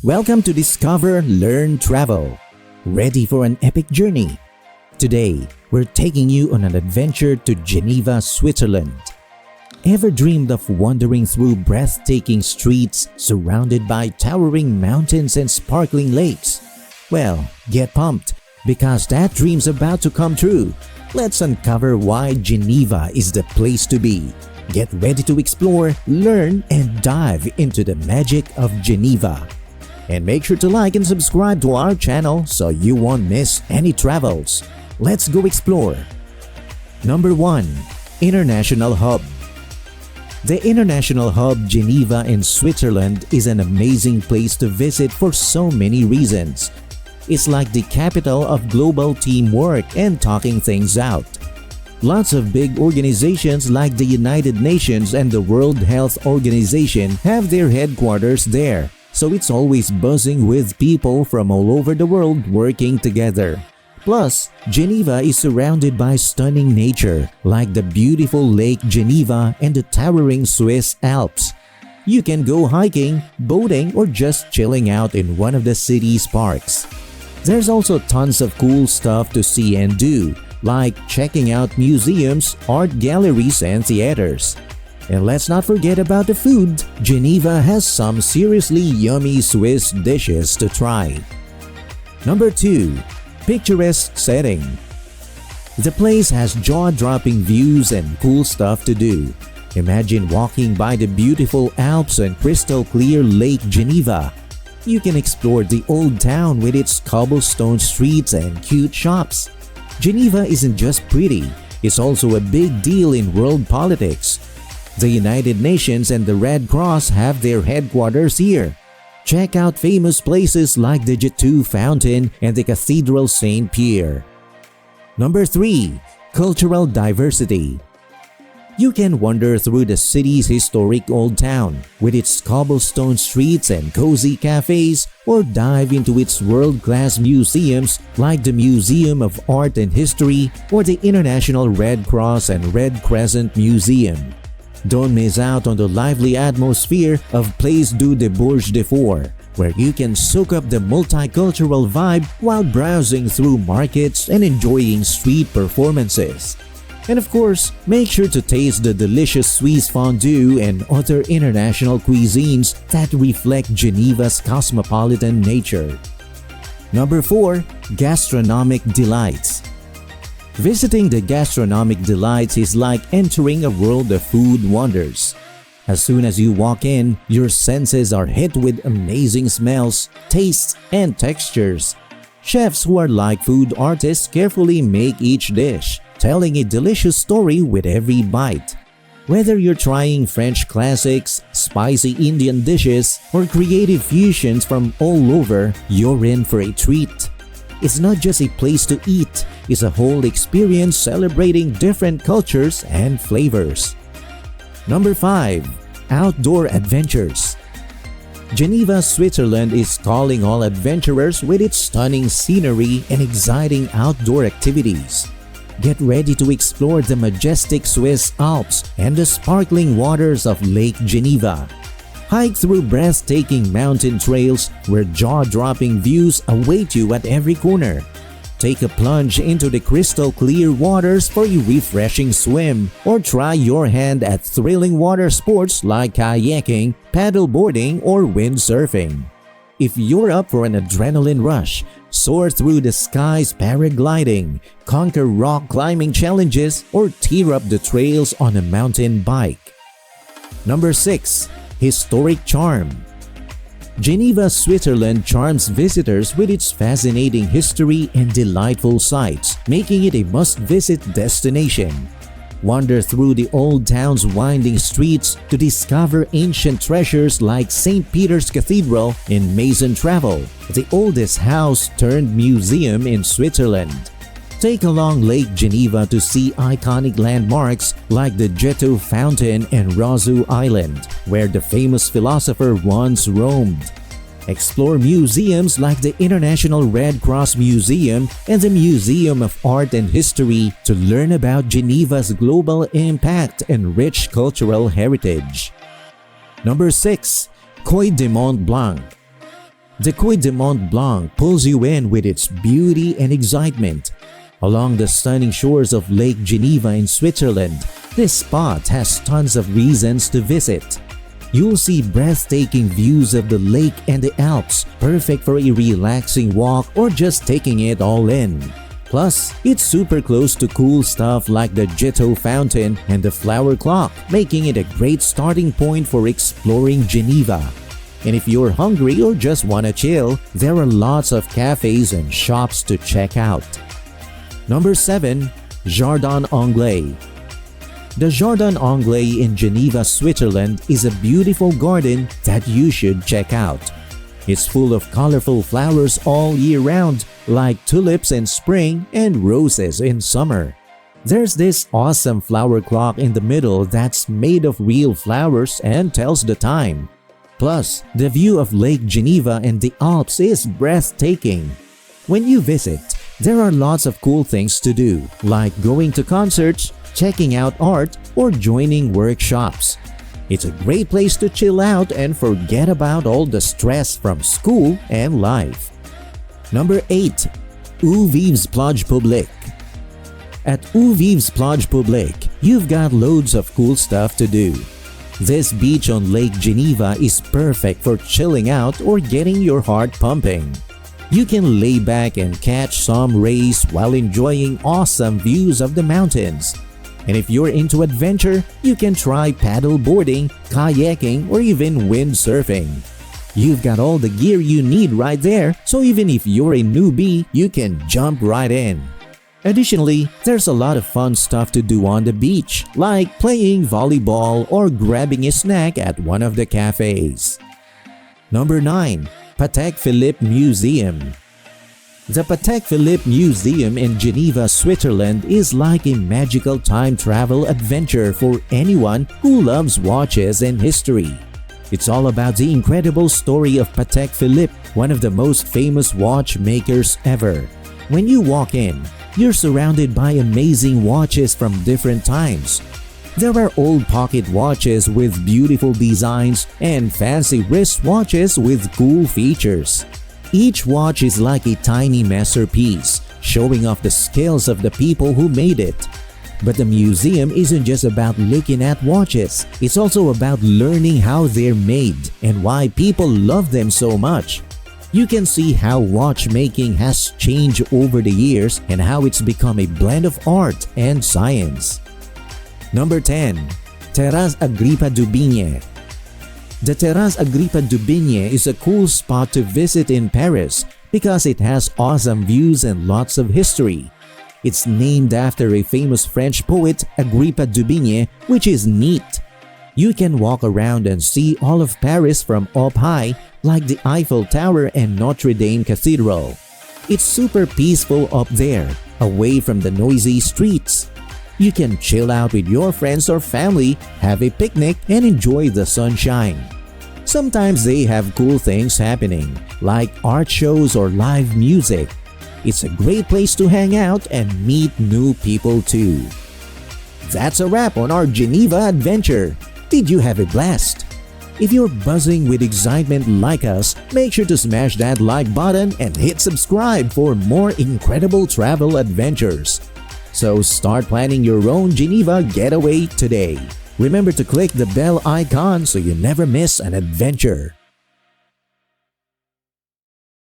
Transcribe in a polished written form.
Welcome to Discover.Learn.Travel. Ready for an epic journey? Today, we're taking you on an adventure to Geneva, Switzerland. Ever dreamed of wandering through breathtaking streets surrounded by towering mountains and sparkling lakes? Well, get pumped, because that dream's about to come true. Let's uncover why Geneva is the place to be. Get ready to explore, learn, and dive into the magic of Geneva. And make sure to like and subscribe to our channel so you won't miss any travels. Let's go explore. Number 1. International Hub. The International Hub Geneva in Switzerland is an amazing place to visit for so many reasons. It's like the capital of global teamwork and talking things out. Lots of big organizations like the United Nations and the World Health Organization have their headquarters there, so it's always buzzing with people from all over the world working together. Plus, Geneva is surrounded by stunning nature like the beautiful Lake Geneva and the towering Swiss Alps. You can go hiking, boating, or just chilling out in one of the city's parks. There's also tons of cool stuff to see and do, like checking out museums, art galleries, and theaters. And let's not forget about the food. Geneva has some seriously yummy Swiss dishes to try. Number 2. Picturesque setting. The place has jaw-dropping views and cool stuff to do. Imagine walking by the beautiful Alps and crystal-clear Lake Geneva. You can explore the old town with its cobblestone streets and cute shops. Geneva isn't just pretty, it's also a big deal in world politics. The United Nations and the Red Cross have their headquarters here. Check out famous places like the J2 Fountain and the Cathedral St. Pierre. Number 3. Cultural diversity. You can wander through the city's historic old town with its cobblestone streets and cozy cafes, or dive into its world-class museums like the Museum of Art and History or the International Red Cross and Red Crescent Museum. Don't miss out on the lively atmosphere of Place du Bourget de Fort, where you can soak up the multicultural vibe while browsing through markets and enjoying street performances. And of course, make sure to taste the delicious Swiss fondue and other international cuisines that reflect Geneva's cosmopolitan nature. Number 4. Gastronomic delights. Visiting the gastronomic delights is like entering a world of food wonders. As soon as you walk in, your senses are hit with amazing smells, tastes, and textures. Chefs who are like food artists carefully make each dish, telling a delicious story with every bite. Whether you're trying French classics, spicy Indian dishes, or creative fusions from all over, you're in for a treat. It's not just a place to eat, it's a whole experience celebrating different cultures and flavors. Number 5. Outdoor adventures. Geneva, Switzerland is calling all adventurers with its stunning scenery and exciting outdoor activities. Get ready to explore the majestic Swiss Alps and the sparkling waters of Lake Geneva. Hike through breathtaking mountain trails where jaw-dropping views await you at every corner. Take a plunge into the crystal-clear waters for a refreshing swim, or try your hand at thrilling water sports like kayaking, paddleboarding, or windsurfing. If you're up for an adrenaline rush, soar through the skies paragliding, conquer rock climbing challenges, or tear up the trails on a mountain bike. Number 6. Historic charm. Geneva, Switzerland charms visitors with its fascinating history and delightful sights, making it a must-visit destination. Wander through the old town's winding streets to discover ancient treasures like St. Peter's Cathedral and Maison, the oldest house-turned-museum in Switzerland. Take along Lake Geneva to see iconic landmarks like the J2 Fountain and Roseau Island, where the famous philosopher once roamed. Explore museums like the International Red Cross Museum and the Museum of Art and History to learn about Geneva's global impact and rich cultural heritage. Number 6. Col de Mont Blanc. The Quai de Mont Blanc pulls you in with its beauty and excitement. Along the stunning shores of Lake Geneva in Switzerland, this spot has tons of reasons to visit. You'll see breathtaking views of the lake and the Alps, perfect for a relaxing walk or just taking it all in. Plus, it's super close to cool stuff like the Ghetto Fountain and the Flower Clock, making it a great starting point for exploring Geneva. And if you're hungry or just want to chill, there are lots of cafes and shops to check out. Number 7. Jardin Anglais. The Jardin Anglais in Geneva, Switzerland is a beautiful garden that you should check out. It's full of colorful flowers all year round, like tulips in spring and roses in summer. There's this awesome flower clock in the middle that's made of real flowers and tells the time. Plus, the view of Lake Geneva and the Alps is breathtaking. When you visit, there are lots of cool things to do, like going to concerts, checking out art, or joining workshops. It's a great place to chill out and forget about all the stress from school and life. Number 8. Où Vives Plage Publique. At Où Vives Plage Publique, you've got loads of cool stuff to do. This beach on Lake Geneva is perfect for chilling out or getting your heart pumping. You can lay back and catch some rays while enjoying awesome views of the mountains. And if you're into adventure, you can try paddle boarding, kayaking, or even windsurfing. You've got all the gear you need right there, so even if you're a newbie, you can jump right in. Additionally, there's a lot of fun stuff to do on the beach, like playing volleyball or grabbing a snack at one of the cafes. Number 9. Patek Philippe Museum. The Patek Philippe Museum in Geneva, Switzerland is like a magical time travel adventure for anyone who loves watches and history. It's all about the incredible story of Patek Philippe, one of the most famous watchmakers ever. When you walk in, you're surrounded by amazing watches from different times. There are old pocket watches with beautiful designs and fancy wrist watches with cool features. Each watch is like a tiny masterpiece, showing off the skills of the people who made it. But the museum isn't just about looking at watches, it's also about learning how they're made and why people love them so much. You can see how watchmaking has changed over the years and how it's become a blend of art and science. Number 10. Terrasse Agrippa d'Aubigné. The Terrasse Agrippa d'Aubigné is a cool spot to visit in Paris because it has awesome views and lots of history. It's named after a famous French poet, Agrippa d'Aubigné, which is neat. You can walk around and see all of Paris from up high, like the Eiffel Tower and Notre Dame Cathedral. It's super peaceful up there, away from the noisy streets. You can chill out with your friends or family, have a picnic, and enjoy the sunshine. Sometimes they have cool things happening, like art shows or live music. It's a great place to hang out and meet new people too. That's a wrap on our Geneva adventure. Did you have a blast? If you're buzzing with excitement like us, make sure to smash that like button and hit subscribe for more incredible travel adventures. So start planning your own Geneva getaway today. Remember to click the bell icon so you never miss an adventure.